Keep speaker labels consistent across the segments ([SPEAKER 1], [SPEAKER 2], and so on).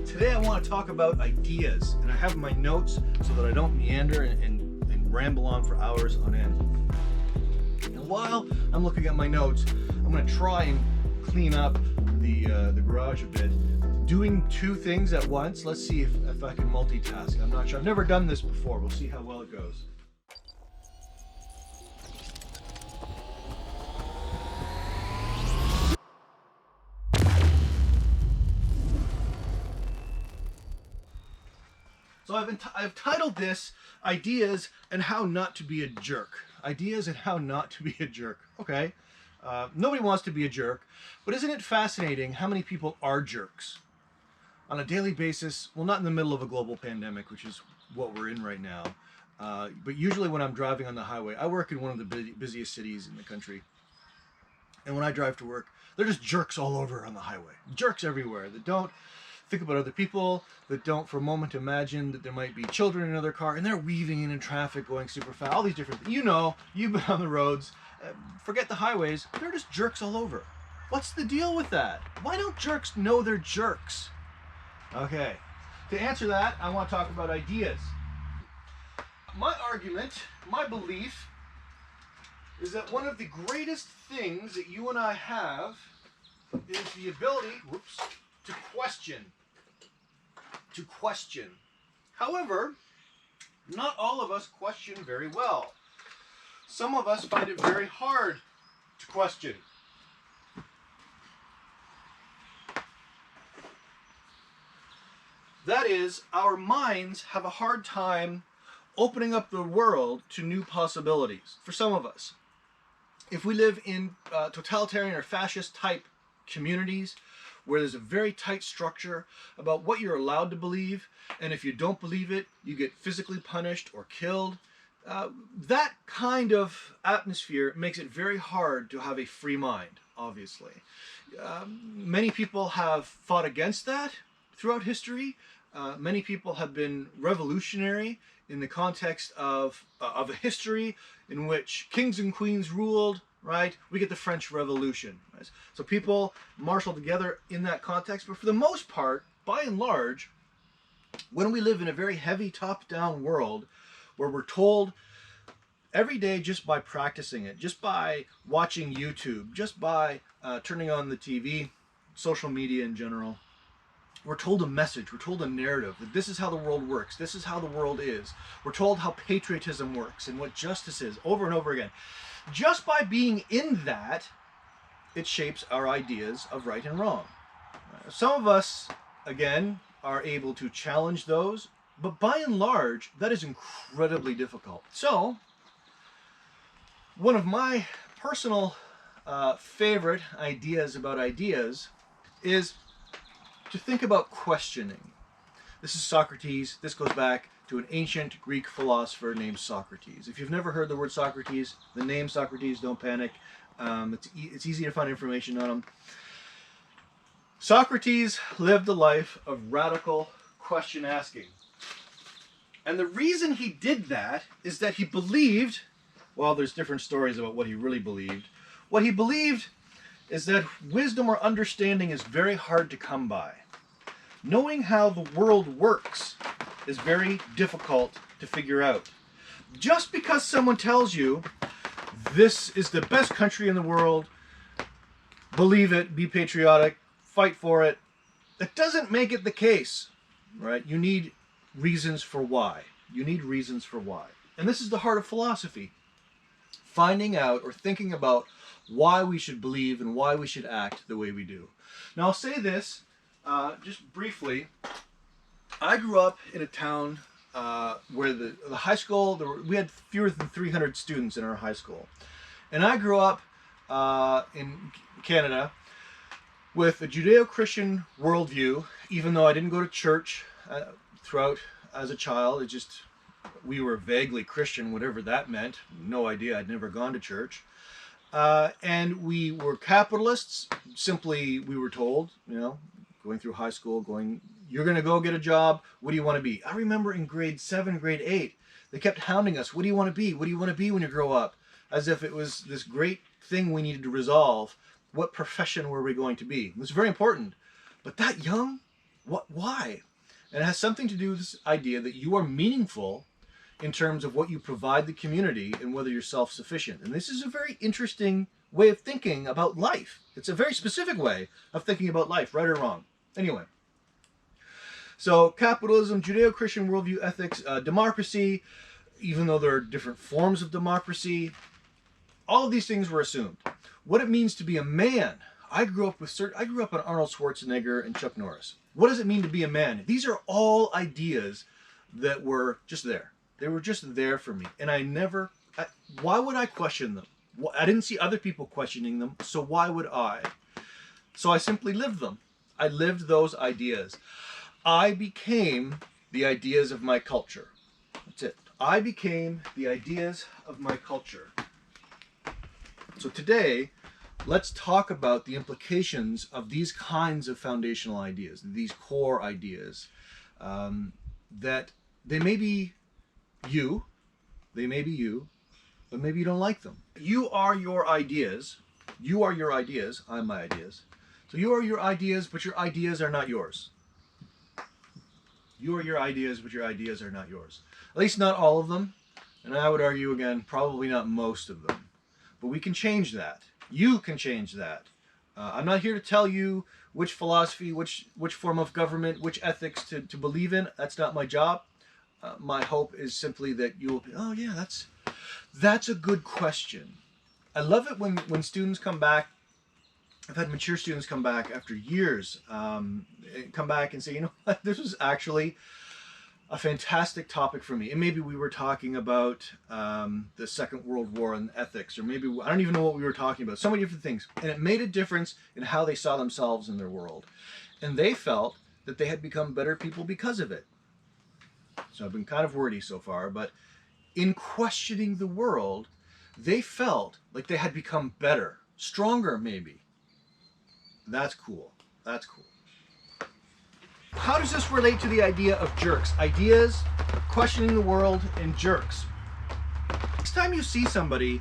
[SPEAKER 1] Today I want to talk about ideas, and I have my notes so that I don't meander and ramble on for hours on end. And while I'm looking at my notes, I'm going to try and clean up the garage a bit. Doing two things at once, let's see if I can multitask. I'm not sure. I've never done this before. We'll see how well it goes. So I've titled this Ideas and How Not to Be a Jerk. Ideas and How Not to Be a Jerk. Okay. Nobody wants to be a jerk, but isn't it fascinating how many people are jerks? On a daily basis, well, not in the middle of a global pandemic, which is what we're in right now, but usually when I'm driving on the highway. I work in one of the busiest cities in the country, and when I drive to work, they're just jerks all over on the highway. Jerks everywhere that don't think about other people, that don't for a moment imagine that there might be children in another car, and they're weaving in traffic going super fast, all these different things. You know, you've been on the roads, forget the highways, they're just jerks all over. What's the deal with that? Why don't jerks know they're jerks? Okay, to answer that, I want to talk about ideas. My argument, my belief, is that one of the greatest things that you and I have is the ability, to question. To question. However, not all of us question very well. Some of us find it very hard to question. That is, our minds have a hard time opening up the world to new possibilities, for some of us. If we live in totalitarian or fascist type communities where there's a very tight structure about what you're allowed to believe, and if you don't believe it, you get physically punished or killed, that kind of atmosphere makes it very hard to have a free mind, obviously. Many people have fought against that throughout history. Many people have been revolutionary in the context of a history in which kings and queens ruled, right? We get the French Revolution. Right? So people marshal together in that context. But for the most part, by and large, when we live in a very heavy top-down world where we're told every day just by practicing it, just by watching YouTube, just by turning on the TV, social media in general, we're told a message, we're told a narrative, that this is how the world works, this is how the world is. We're told how patriotism works and what justice is over and over again. Just by being in that, it shapes our ideas of right and wrong. Some of us, again, are able to challenge those, but by and large, that is incredibly difficult. So, one of my personal favorite ideas about ideas is to think about questioning. This is Socrates. This goes back to an ancient Greek philosopher named Socrates. If you've never heard the word Socrates, the name Socrates, don't panic. It's easy to find information on him. Socrates lived a life of radical question asking. And the reason he did that is that he believed, well, there's different stories about what he really believed. What he believed is that wisdom or understanding is very hard to come by. Knowing how the world works is very difficult to figure out. Just because someone tells you this is the best country in the world, believe it, be patriotic, fight for it, that doesn't make it the case, right? You need reasons for why. You need reasons for why. And this is the heart of philosophy. Finding out or thinking about why we should believe and why we should act the way we do. Now I'll say this just briefly. I grew up in a town where the high school, we had fewer than 300 students in our high school. And I grew up in Canada with a Judeo-Christian worldview, even though I didn't go to church throughout as a child. We were vaguely Christian, whatever that meant. No idea, I'd never gone to church. And we were capitalists. Simply, we were told, going through high school, you're going to go get a job. What do you want to be? I remember in grade 7, grade 8, they kept hounding us. What do you want to be? What do you want to be when you grow up? As if it was this great thing we needed to resolve. What profession were we going to be? It was very important. But that young, Why? And it has something to do with this idea that you are meaningful in terms of what you provide the community and whether you're self-sufficient. And this is a very interesting way of thinking about life. It's a very specific way of thinking about life, right or wrong. Anyway, so capitalism, Judeo-Christian worldview, ethics, democracy, even though there are different forms of democracy, all of these things were assumed. What it means to be a man. I grew up on Arnold Schwarzenegger and Chuck Norris. What does it mean to be a man? These are all ideas that were just there. They were just there for me. And why would I question them? I didn't see other people questioning them, so why would I? So I simply lived them. I lived those ideas. I became the ideas of my culture. That's it. I became the ideas of my culture. So today, let's talk about the implications of these kinds of foundational ideas, these core ideas, that they may be you, but maybe you don't like them. You are your ideas. You are your ideas. I'm my ideas. So you are your ideas, but your ideas are not yours. You are your ideas, but your ideas are not yours. At least not all of them. And I would argue again, probably not most of them. But we can change that. You can change that. I'm not here to tell you which philosophy, which form of government, which ethics to believe in. That's not my job. My hope is simply that you will be, oh yeah, that's a good question. I love it when students come back. I've had mature students come back after years, come back and say, you know what, this was actually a fantastic topic for me. And maybe we were talking about the Second World War and ethics, or maybe, I don't even know what we were talking about. So many different things. And it made a difference in how they saw themselves in their world. And they felt that they had become better people because of it. So I've been kind of wordy so far, but in questioning the world, they felt like they had become better, stronger maybe. That's cool. That's cool. How does this relate to the idea of jerks? Ideas, questioning the world, and jerks. Next time you see somebody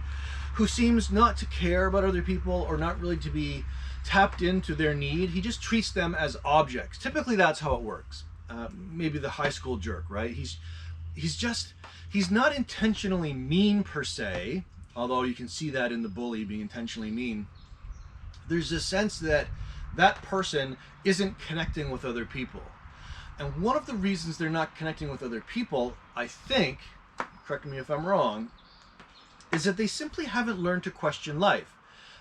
[SPEAKER 1] who seems not to care about other people or not really to be tapped into their need, he just treats them as objects. Typically that's how it works. Maybe the high school jerk, right? He's not intentionally mean per se, although you can see that in the bully being intentionally mean. There's a sense that that person isn't connecting with other people. And one of the reasons they're not connecting with other people, I think, correct me if I'm wrong, is that they simply haven't learned to question life.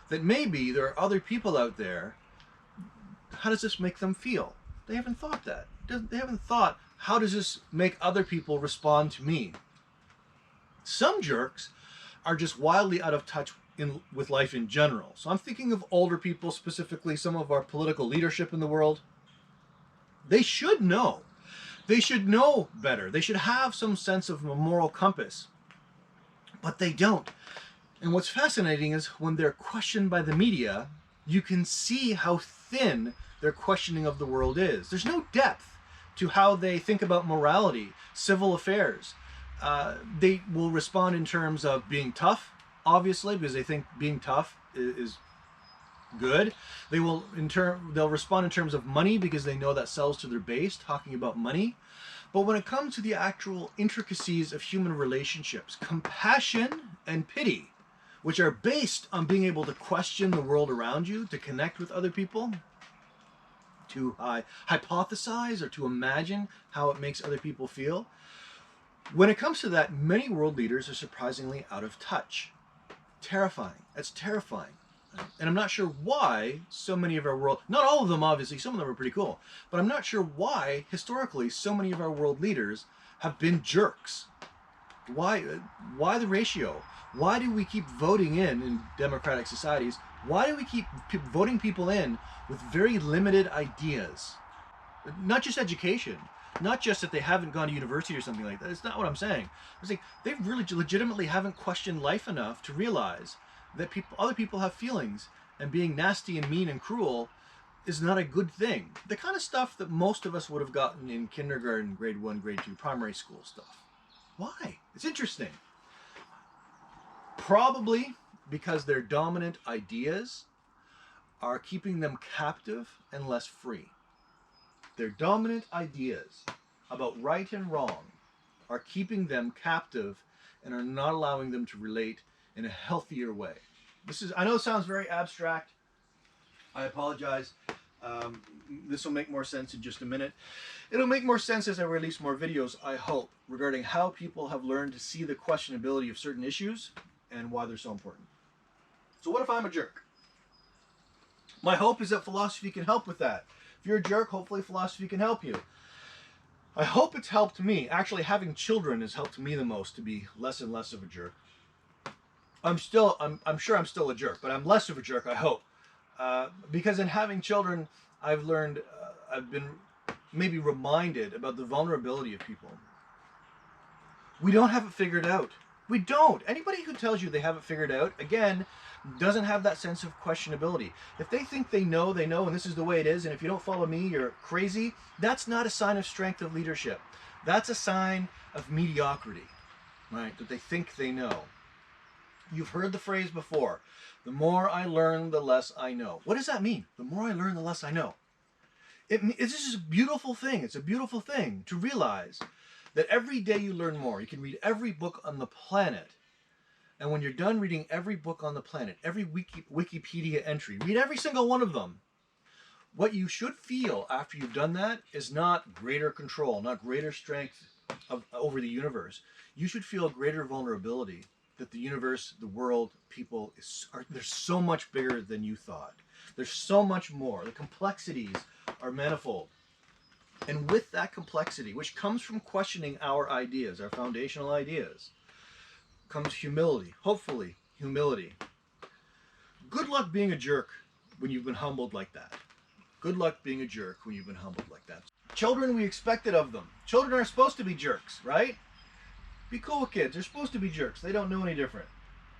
[SPEAKER 1] That maybe there are other people out there, how does this make them feel? They haven't thought that. They haven't thought, how does this make other people respond to me? Some jerks are just wildly out of touch with life in general. So I'm thinking of older people, specifically some of our political leadership in the world. They should know. They should know better. They should have some sense of a moral compass. But they don't. And what's fascinating is when they're questioned by the media, you can see how thin their questioning of the world is. There's no depth to how they think about morality, civil affairs. They will respond in terms of being tough, obviously, because they think being tough is good. They'll respond in terms of money because they know that sells to their base, talking about money. But when it comes to the actual intricacies of human relationships, compassion and pity, which are based on being able to question the world around you, to connect with other people, to hypothesize or to imagine how it makes other people feel. When it comes to that, many world leaders are surprisingly out of touch. Terrifying. That's terrifying. And I'm not sure why so many of our world, not all of them obviously, some of them are pretty cool, but I'm not sure why historically so many of our world leaders have been jerks. Why the ratio? Why do we keep voting in democratic societies? Why do we keep voting people in with very limited ideas? Not just education, not just that they haven't gone to university or something like that. It's not what I'm saying. I'm saying they really legitimately haven't questioned life enough to realize that other people have feelings, and being nasty and mean and cruel is not a good thing. The kind of stuff that most of us would have gotten in kindergarten, grade 1, grade 2, primary school stuff. Why? It's interesting. Probably because their dominant ideas are keeping them captive and less free. Their dominant ideas about right and wrong are keeping them captive and are not allowing them to relate in a healthier way. I know it sounds very abstract. I apologize. This will make more sense in just a minute. It'll make more sense as I release more videos, I hope, regarding how people have learned to see the questionability of certain issues and why they're so important. So what if I'm a jerk? My hope is that philosophy can help with that. If you're a jerk, hopefully philosophy can help you. I hope it's helped me. Actually, having children has helped me the most to be less and less of a jerk. I'm sure I'm still a jerk, but I'm less of a jerk, I hope. Because in having children, I've learned, I've been maybe reminded about the vulnerability of people. We don't have it figured out. We don't. Anybody who tells you they have it figured out, again, doesn't have that sense of questionability. If they think they know, and this is the way it is, and if you don't follow me, you're crazy, that's not a sign of strength of leadership. That's a sign of mediocrity, right? That they think they know. You've heard the phrase before, the more I learn, the less I know. What does that mean? The more I learn, the less I know. This is a beautiful thing. It's a beautiful thing to realize that every day you learn more. You can read every book on the planet. And when you're done reading every book on the planet, every Wikipedia entry, read every single one of them. What you should feel after you've done that is not greater control, not greater strength over the universe. You should feel greater vulnerability that the universe, the world, people, they're so much bigger than you thought. There's so much more. The complexities are manifold. And with that complexity, which comes from questioning our ideas, our foundational ideas, comes humility. Hopefully, humility. Good luck being a jerk when you've been humbled like that. Good luck being a jerk when you've been humbled like that. Children, we expect it of them. Children are supposed to be jerks, right? Be cool with kids. They're supposed to be jerks. They don't know any different.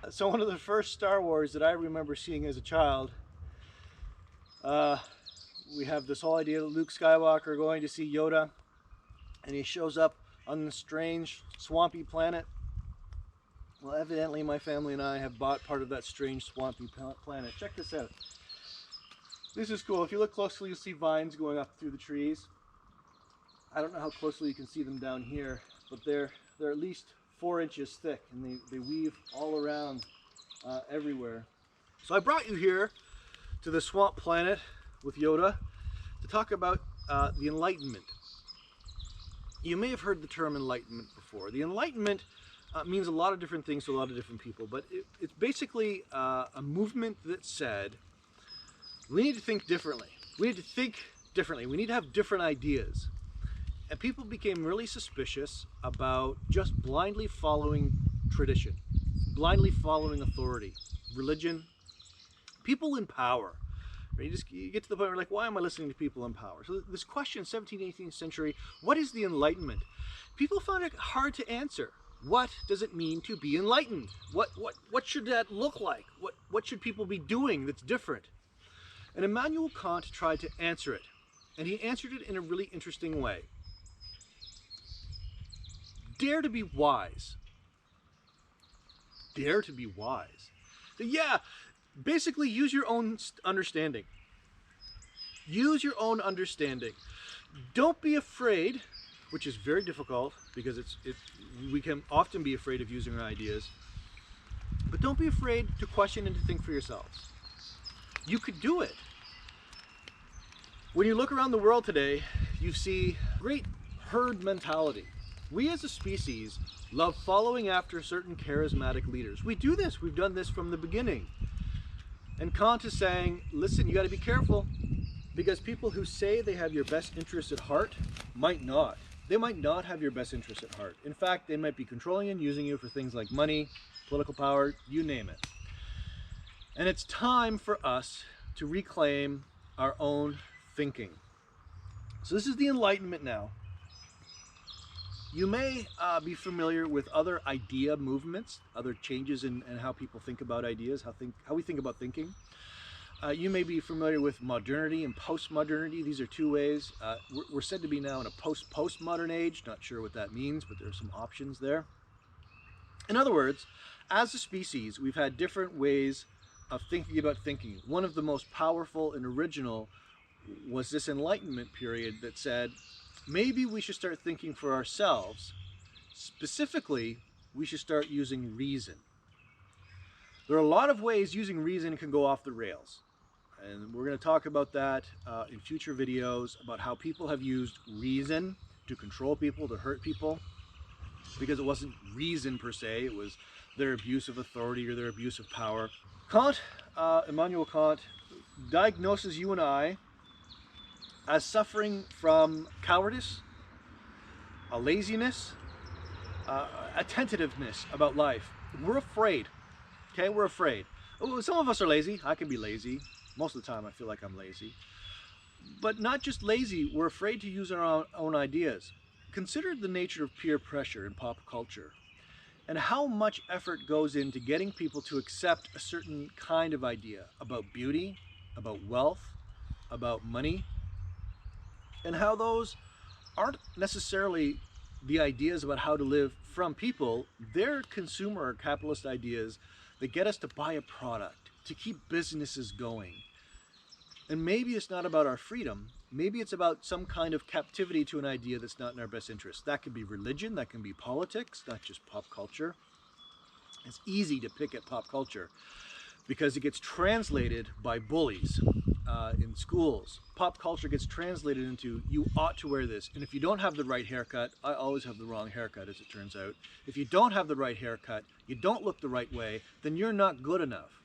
[SPEAKER 1] So one of the first Star Wars that I remember seeing as a child, we have this whole idea of Luke Skywalker going to see Yoda, and he shows up on this strange swampy planet. Well, evidently my family and I have bought part of that strange swampy planet. Check this out. This is cool. If you look closely, you'll see vines going up through the trees. I don't know how closely you can see them down here, but they're at least 4 inches thick, and they weave all around everywhere. So I brought you here to the swamp planet with Yoda to talk about the Enlightenment. You may have heard the term Enlightenment before. The Enlightenment means a lot of different things to a lot of different people, but it's basically a movement that said we need to think differently. We need to think differently. We need to have different ideas. And people became really suspicious about just blindly following tradition, blindly following authority, religion, people in power. You get to the point where you're like, why am I listening to people in power? So this question, 17th, 18th century, what is the Enlightenment? People found it hard to answer. What does it mean to be enlightened? What should that look like? What should people be doing that's different? And Immanuel Kant tried to answer it. And he answered it in a really interesting way. Dare to be wise. Dare to be wise. So yeah, basically use your own understanding. Use your own understanding. Don't be afraid, which is very difficult because we can often be afraid of using our ideas. But don't be afraid to question and to think for yourselves. You could do it. When you look around the world today, you see great herd mentality. We as a species love following after certain charismatic leaders. We do this. We've done this from the beginning. And Kant is saying, listen, you got to be careful, because people who say they have your best interests at heart might not. They might not have your best interests at heart. In fact, they might be controlling and using you for things like money, political power, you name it. And it's time for us to reclaim our own thinking. So this is the Enlightenment now. You may be familiar with other idea movements, other changes in how people think about ideas, how we think about thinking. You may be familiar with modernity and postmodernity. These are two ways. We're said to be now in a postmodern age. Not sure what that means, but there are some options there. In other words, as a species, we've had different ways of thinking about thinking. One of the most powerful and original was this Enlightenment period that said, maybe we should start thinking for ourselves. Specifically, we should start using reason. There are a lot of ways using reason can go off the rails. And we're going to talk about that in future videos, about how people have used reason to control people, to hurt people, because it wasn't reason per se, it was their abuse of authority or their abuse of power. Kant, Immanuel Kant, diagnoses you and I as suffering from cowardice, a laziness, a tentativeness about life. We're afraid. Okay, we're afraid. Some of us are lazy. I can be lazy. Most of the time I feel like I'm lazy. But not just lazy, we're afraid to use our own ideas. Consider the nature of peer pressure in pop culture and how much effort goes into getting people to accept a certain kind of idea about beauty, about wealth, about money, and how those aren't necessarily the ideas about how to live from people. They're consumer or capitalist ideas that get us to buy a product, to keep businesses going. And maybe it's not about our freedom. Maybe it's about some kind of captivity to an idea that's not in our best interest. That could be religion, that can be politics, not just pop culture. It's easy to pick at pop culture because it gets translated by bullies in schools. Pop culture gets translated into, you ought to wear this. And if you don't have the right haircut, I always have the wrong haircut as it turns out. If you don't have the right haircut, you don't look the right way, then you're not good enough.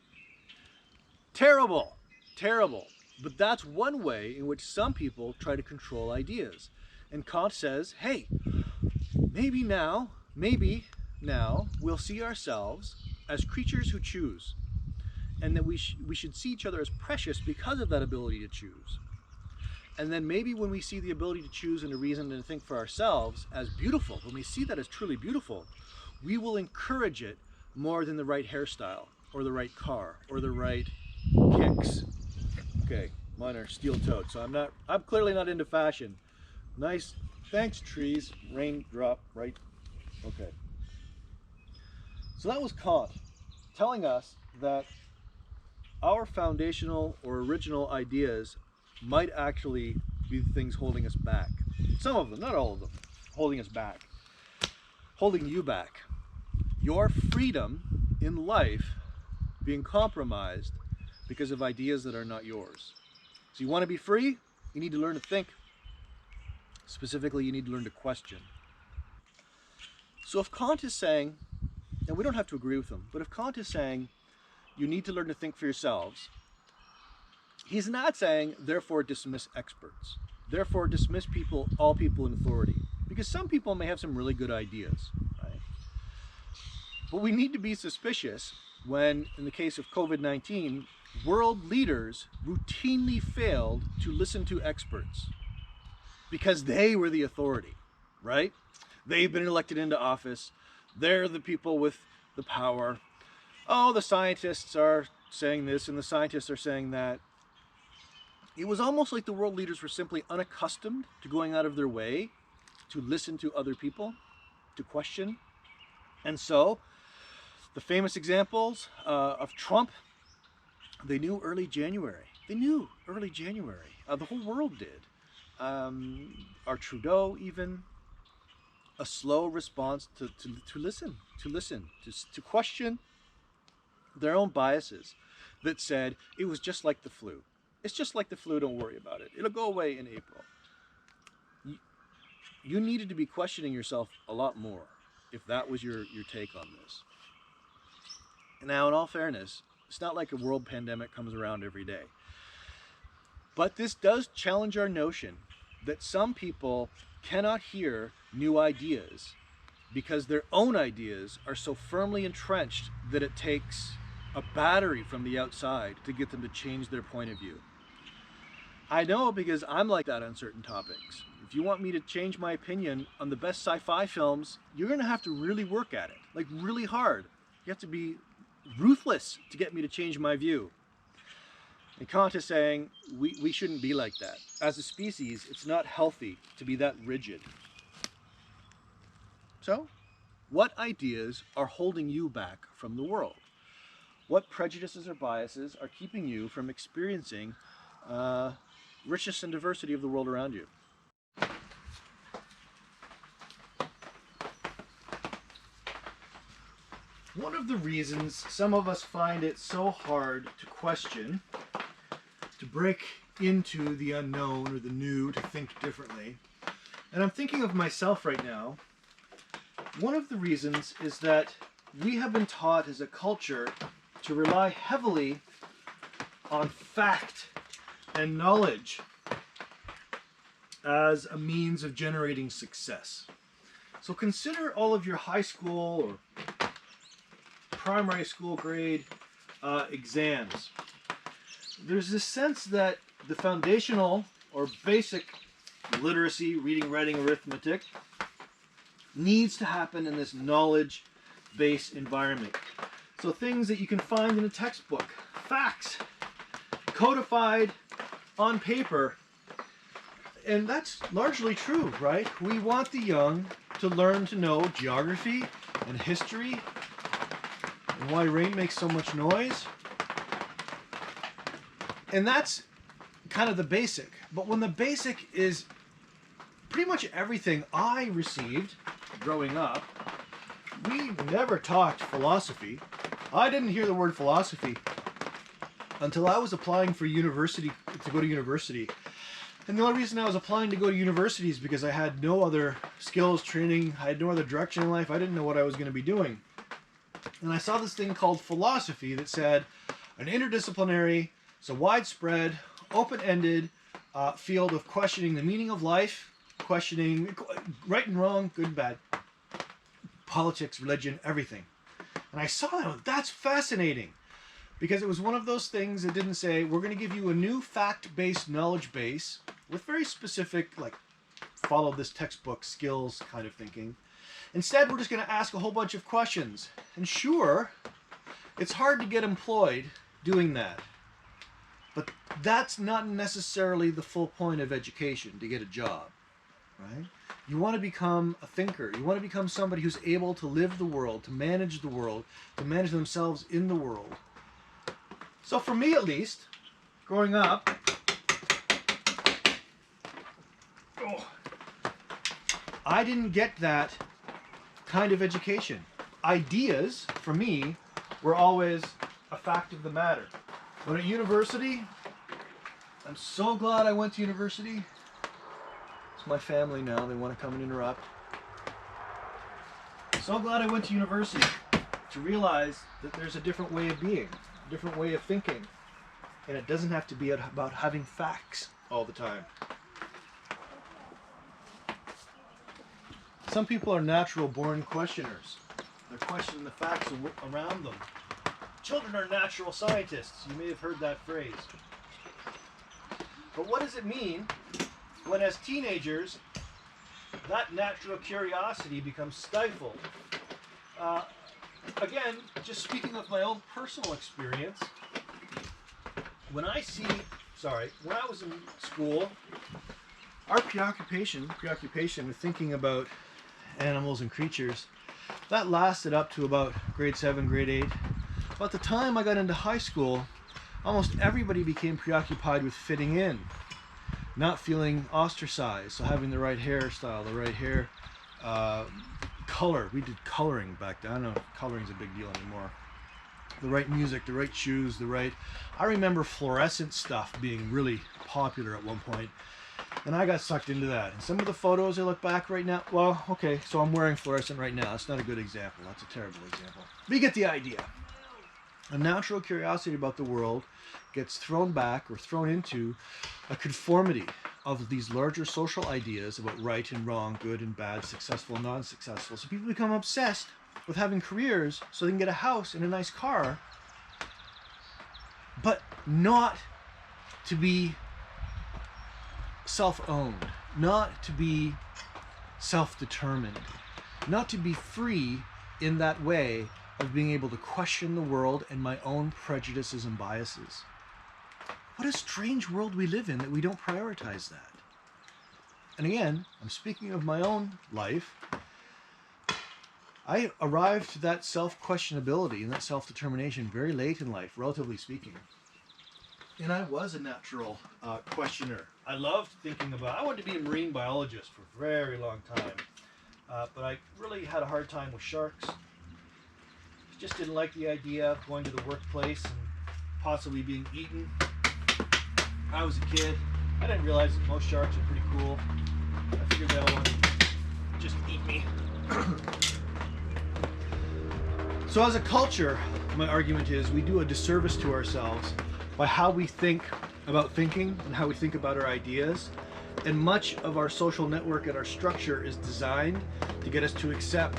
[SPEAKER 1] Terrible, terrible. But that's one way in which some people try to control ideas. And Kant says, hey, maybe now we'll see ourselves as creatures who choose. And that we should see each other as precious because of that ability to choose. And then maybe when we see the ability to choose and to reason and to think for ourselves as beautiful, when we see that as truly beautiful, we will encourage it more than the right hairstyle or the right car or the right kicks. Okay, mine are steel-toed, so I'm clearly not into fashion. Nice, thanks trees, raindrop, right? Okay. So that was Kant telling us that our foundational or original ideas might actually be the things holding us back. Some of them, not all of them, holding us back. Holding you back. Your freedom in life being compromised because of ideas that are not yours. So you want to be free? You need to learn to think. Specifically, you need to learn to question. So if Kant is saying, and we don't have to agree with him, but if Kant is saying, you need to learn to think for yourselves, he's not saying, therefore dismiss experts. Therefore dismiss people, all people in authority. Because some people may have some really good ideas, right? But we need to be suspicious when, in the case of COVID-19, world leaders routinely failed to listen to experts because they were the authority, right? They've been elected into office. They're the people with the power. Oh, the scientists are saying this and the scientists are saying that. It was almost like the world leaders were simply unaccustomed to going out of their way to listen to other people, to question. And so, the famous examples of Trump, they knew early January. They knew early January. The whole world did. Our Trudeau even, a slow response to listen, to question their own biases that said it was just like the flu. It's just like the flu, don't worry about it. It'll go away in April. You needed to be questioning yourself a lot more if that was your take on this. Now, in all fairness, it's not like a world pandemic comes around every day. But this does challenge our notion that some people cannot hear new ideas because their own ideas are so firmly entrenched that it takes a battery from the outside to get them to change their point of view. I know because I'm like that on certain topics. If you want me to change my opinion on the best sci-fi films, you're going to have to really work at it, like really hard. You have to be ruthless to get me to change my view. And Kant is saying we shouldn't be like that. As a species, it's not healthy to be that rigid. So, what ideas are holding you back from the world? What prejudices or biases are keeping you from experiencing richness and diversity of the world around you. One of the reasons some of us find it so hard to question, to break into the unknown or the new, to think differently, and I'm thinking of myself right now, one of the reasons is that we have been taught as a culture to rely heavily on fact and knowledge as a means of generating success. So consider all of your high school or primary school grade exams. There's this sense that the foundational or basic literacy, reading, writing, arithmetic, needs to happen in this knowledge-based environment. So things that you can find in a textbook, facts, codified on paper. And that's largely true, right? We want the young to learn to know geography and history and why rain makes so much noise. And that's kind of the basic. But when the basic is pretty much everything I received growing up, we never talked philosophy. I didn't hear the word philosophy until I was applying for university, to go to university. And the only reason I was applying to go to university is because I had no other skills, training, I had no other direction in life. I didn't know what I was going to be doing. And I saw this thing called philosophy that said an interdisciplinary, so widespread, open-ended field of questioning the meaning of life, questioning right and wrong, good and bad, politics, religion, everything. And I saw that, that's fascinating. Because it was one of those things that didn't say, we're going to give you a new fact-based knowledge base with very specific, like, follow this textbook skills kind of thinking. Instead, we're just going to ask a whole bunch of questions. And sure, it's hard to get employed doing that. But that's not necessarily the full point of education, to get a job, right? You want to become a thinker. You want to become somebody who's able to live the world, to manage themselves in the world. So for me, at least, growing up, I didn't get that kind of education. Ideas, for me, were always a fact of the matter. When at university, I'm so glad I went to university. It's my family now. They want to come and interrupt. So glad I went to university to realize that there's a different way of being, a different way of thinking. And it doesn't have to be about having facts all the time. Some people are natural born questioners. They're questioning the facts around them. Children are natural scientists. You may have heard that phrase. But what does it mean when, as teenagers, that natural curiosity becomes stifled? Again, just speaking of my own personal experience, when I was in school, our preoccupation with thinking about animals and creatures, that lasted up to about grade 7, grade 8. By the time I got into high school, almost everybody became preoccupied with fitting in, not feeling ostracized, so having the right hairstyle, the right hair color. We did coloring back then. I don't know if coloring's a big deal anymore. The right music, the right shoes, I remember fluorescent stuff being really popular at one point, and I got sucked into that. And some of the photos I look back right now, well, okay, so I'm wearing fluorescent right now. That's not a good example. That's a terrible example. But you get the idea. A natural curiosity about the world gets thrown back or thrown into a conformity of these larger social ideas about right and wrong, good and bad, successful and non-successful. So people become obsessed with having careers so they can get a house and a nice car, but not to be self-owned, not to be self-determined, not to be free in that way of being able to question the world and my own prejudices and biases. What a strange world we live in that we don't prioritize that. And again, I'm speaking of my own life. I arrived to that self-questionability and that self-determination very late in life, relatively speaking. And I was a natural questioner. I loved thinking about, I wanted to be a marine biologist for a very long time. But I really had a hard time with sharks. Just didn't like the idea of going to the workplace and possibly being eaten. I was a kid. I didn't realize that most sharks are pretty cool. I figured they all wanted to just eat me. So as a culture, my argument is we do a disservice to ourselves by how we think about thinking and how we think about our ideas. And much of our social network and our structure is designed to get us to accept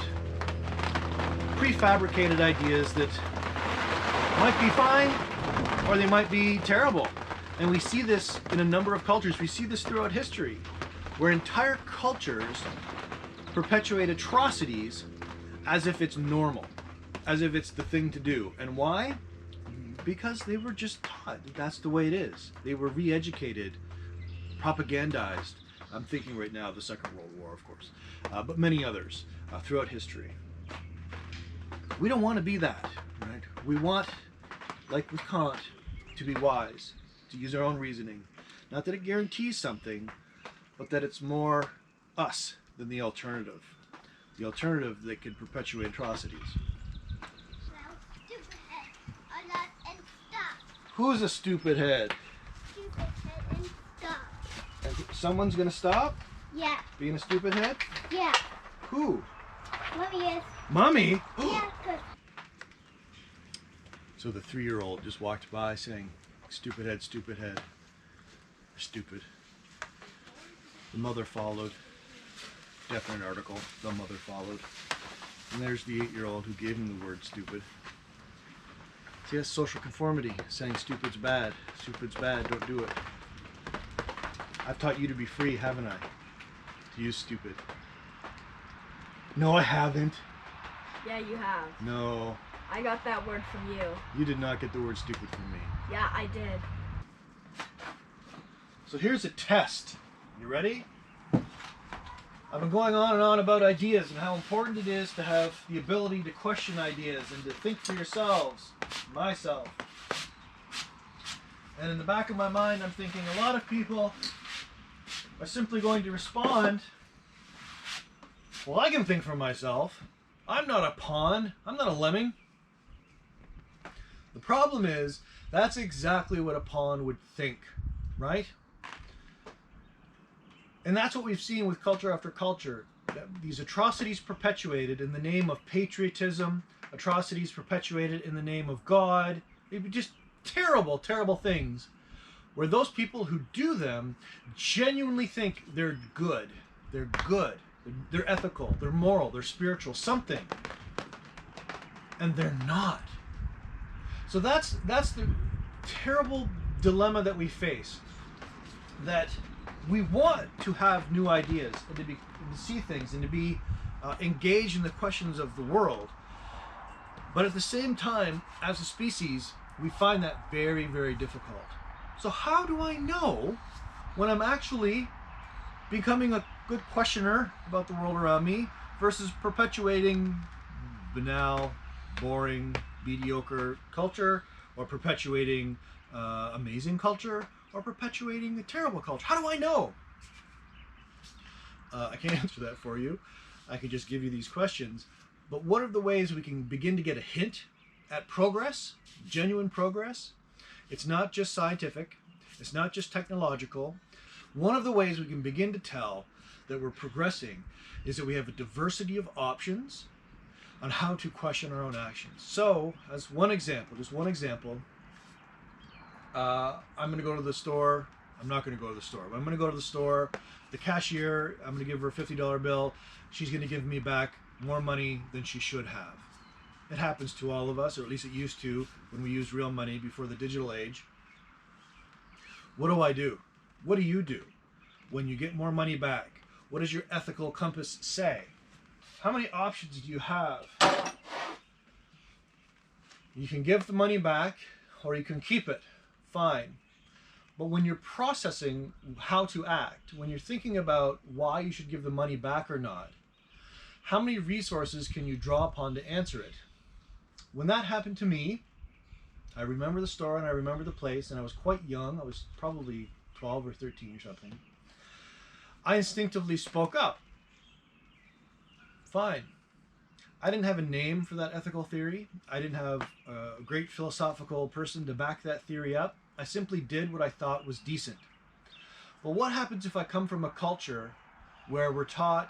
[SPEAKER 1] prefabricated ideas that might be fine or they might be terrible. And we see this in a number of cultures. We see this throughout history, where entire cultures perpetuate atrocities as if it's normal, as if it's the thing to do. And why? Because they were just taught that that's the way it is. They were re-educated, propagandized. I'm thinking right now of the Second World War, of course, but many others throughout history. We don't want to be that, right? We want, like with Kant, to be wise, to use our own reasoning. Not that it guarantees something, but that it's more us than the alternative. The alternative that could perpetuate atrocities. Who's a stupid head?
[SPEAKER 2] Stupid head and stop.
[SPEAKER 1] And someone's gonna stop?
[SPEAKER 2] Yeah.
[SPEAKER 1] Being a stupid head?
[SPEAKER 2] Yeah.
[SPEAKER 1] Who?
[SPEAKER 2] Mommy is.
[SPEAKER 1] Mommy?
[SPEAKER 2] Yeah, good.
[SPEAKER 1] So the 3-year-old just walked by saying, stupid head, stupid head. Stupid. The mother followed. Definite article. The mother followed. And there's the 8-year-old who gave him the word stupid. See, that's social conformity, saying stupid's bad. Stupid's bad, don't do it. I've taught you to be free, haven't I? To use stupid. No, I haven't.
[SPEAKER 3] Yeah, you have.
[SPEAKER 1] No.
[SPEAKER 3] I got that word from you.
[SPEAKER 1] You did not get the word stupid from me.
[SPEAKER 3] Yeah, I did.
[SPEAKER 1] So here's a test. You ready? I've been going on and on about ideas and how important it is to have the ability to question ideas and to think for yourselves, myself. And in the back of my mind, I'm thinking a lot of people are simply going to respond, well, I can think for myself. I'm not a pawn. I'm not a lemming. The problem is, that's exactly what a pawn would think, right? And that's what we've seen with culture after culture. These atrocities perpetuated in the name of patriotism, atrocities perpetuated in the name of God. They'd be just terrible, terrible things where those people who do them genuinely think they're good. They're good. They're ethical. They're moral. They're spiritual. Something. And they're not. So that's the terrible dilemma that we face. That we want to have new ideas and to see things and to be engaged in the questions of the world. But at the same time, as a species, we find that very, very difficult. So how do I know when I'm actually becoming a good questioner about the world around me versus perpetuating banal, boring, mediocre culture, or perpetuating amazing culture, or perpetuating a terrible culture? How do I know? I can't answer that for you. I can just give you these questions. But what are the ways we can begin to get a hint at progress, genuine progress? It's not just scientific. It's not just technological. One of the ways we can begin to tell that we're progressing is that we have a diversity of options on how to question our own actions. So, as one example, just one example, I'm going to go to the store. I'm not going to go to the store. But I'm going to go to the store. The cashier, I'm going to give her a $50 bill. She's going to give me back more money than she should have. It happens to all of us, or at least it used to when we used real money before the digital age. What do? What do you do when you get more money back? What does your ethical compass say? How many options do you have? You can give the money back, or you can keep it. Fine. But when you're processing how to act, when you're thinking about why you should give the money back or not, how many resources can you draw upon to answer it? When that happened to me, I remember the store and I remember the place, and I was quite young. I was probably 12 or 13 or something. I instinctively spoke up. Fine. I didn't have a name for that ethical theory. I didn't have a great philosophical person to back that theory up. I simply did what I thought was decent. Well, what happens if I come from a culture where we're taught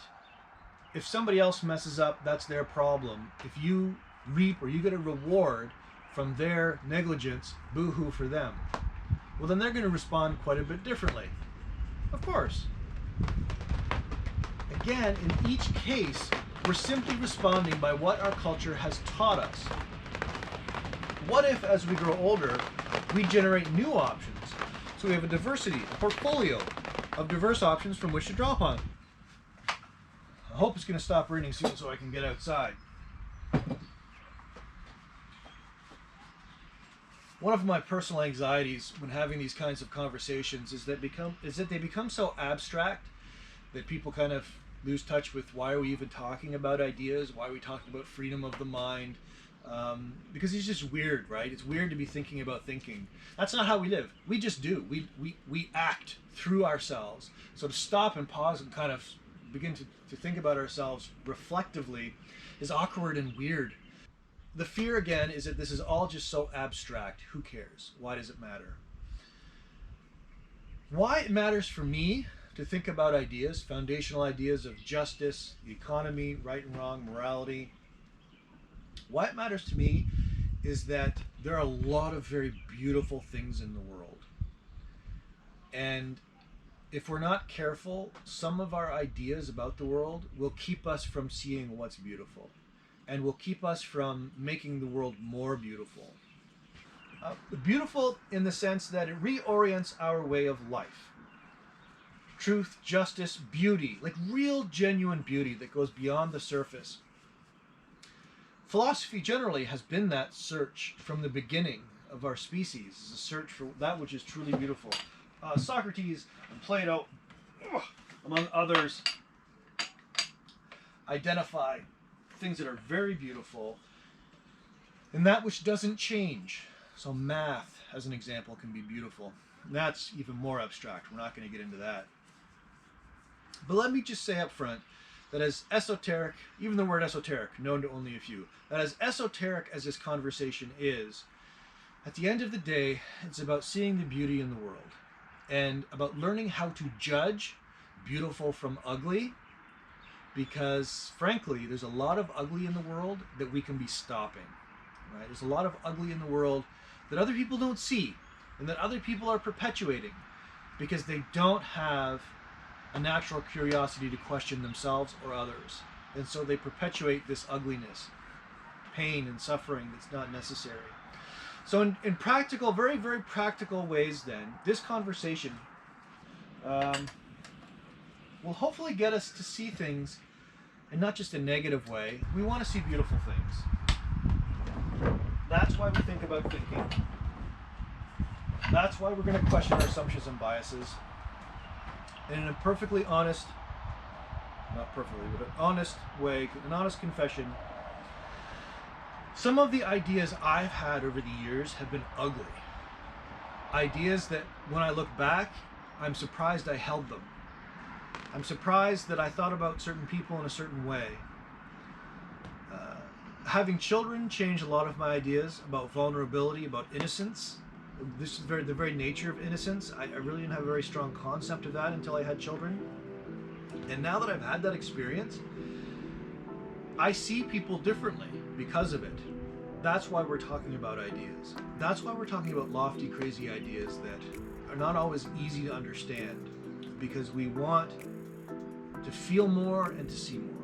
[SPEAKER 1] if somebody else messes up, that's their problem. If you reap or you get a reward from their negligence, boo-hoo for them. Well, then they're going to respond quite a bit differently. Of course. Again, in each case, we're simply responding by what our culture has taught us. What if, as we grow older, we generate new options? So we have a diversity, a portfolio of diverse options from which to draw upon. I hope it's going to stop raining soon so I can get outside. One of my personal anxieties when having these kinds of conversations is that they become so abstract that people kind of lose touch with why are we even talking about ideas, why are we talking about freedom of the mind, because it's just weird, right? It's weird to be thinking about thinking. That's not how we live. We just do. We act through ourselves. So to stop and pause and kind of begin to think about ourselves reflectively is awkward and weird. The fear, again, is that this is all just so abstract. Who cares? Why does it matter? Why it matters for me to think about ideas, foundational ideas of justice, the economy, right and wrong, morality. Why it matters to me is that there are a lot of very beautiful things in the world. And if we're not careful, some of our ideas about the world will keep us from seeing what's beautiful. And will keep us from making the world more beautiful. Beautiful in the sense that it reorients our way of life. Truth, justice, beauty, like real genuine beauty that goes beyond the surface. Philosophy generally has been that search from the beginning of our species, is a search for that which is truly beautiful. Socrates and Plato, among others, identify things that are very beautiful and that which doesn't change. So math, as an example, can be beautiful. And that's even more abstract. We're not going to get into that. But let me just say up front that as esoteric, even the word esoteric, known to only a few, that as esoteric as this conversation is, at the end of the day, it's about seeing the beauty in the world and about learning how to judge beautiful from ugly. Because, frankly, there's a lot of ugly in the world that we can be stopping, right? There's a lot of ugly in the world that other people don't see and that other people are perpetuating because they don't have a natural curiosity to question themselves or others. And so they perpetuate this ugliness, pain and suffering that's not necessary. So in practical, very, very practical ways then, this conversation will hopefully get us to see things in not just a negative way. We want to see beautiful things. That's why we think about thinking. That's why we're going to question our assumptions and biases. And in a perfectly honest, not perfectly, but an honest way, an honest confession, some of the ideas I've had over the years have been ugly. Ideas that when I look back, I'm surprised I held them. I'm surprised that I thought about certain people in a certain way. Having children changed a lot of my ideas about vulnerability, about innocence. This is the very nature of innocence. I really didn't have a very strong concept of that until I had children. And now that I've had that experience, I see people differently because of it. That's why we're talking about ideas. That's why we're talking about lofty, crazy ideas that are not always easy to understand, because we want to feel more and to see more.